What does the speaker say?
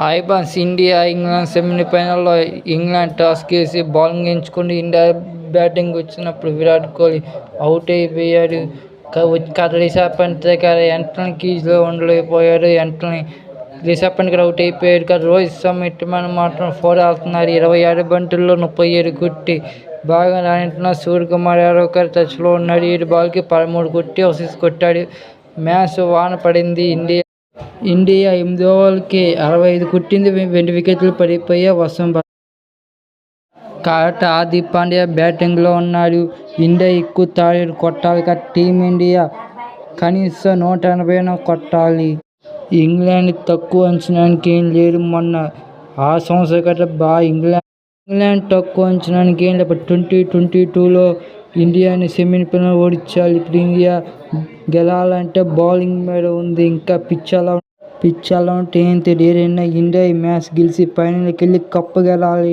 ఐబాన్స్ India England సెమీఫైనల్లో England toss గెలిచి bowling ఎంచుకుని ఇండియా బ్యాటింగ్ వచ్చినప్పుడు విరాట్ కోహ్లీ అవుట్ అయిపోయాడు. రిషబ్ పంత్ దగ్గర వెంటనే క్రీజ్లో ఉండలేకపోయాడు. వెంటనే రిషబ్ పంత్ అవుట్ అయిపోయాడు. రోహిత్ శర్మ మాత్రం 4 ఆడుతున్నారు. 26 బంతుల్లో 37 కొట్టి బాగా రాణిస్తున్న సూర్యకుమార్ యాదవ్ టచ్లో ఉన్నాడు. 7 బాల్కి 13 కొట్టి ఒక సిక్స్ కొట్టాడు. మ్యాచ్ వాన పడింది. ఇండియా 8 ఓవర్లకి 65 కొట్టింది. 2 వికెట్లు పడిపోయాయి. వర్షం కాబట్టి హార్దిక్ పాండ్యా బ్యాటింగ్లో ఉన్నాడు. ఇండియా ఎక్కువ టార్గెట్ కొట్టాలి. టీమిండియా కనీసం 180 కొట్టాలి. ఇంగ్లాండ్ తక్కువ అంచనానికి ఏం లేదు. మొన్న ఆ సంవత్సరం ఇంగ్లాండ్ తక్కువ అంచనానికి ఏం లేదు. 2022లో ఇండియాని సెమీఫైనల్ ఓడించాలి. ఇప్పుడు ఇండియా గెలాలంటే బౌలింగ్ మీద ఉంది. ఇంకా పిచ్ అలా ఉంటే ఏం తెలియదు. ఇండియా ఈ మ్యాచ్ గెలిచి ఫైనల్కి వెళ్ళి కప్పు గెలాలి.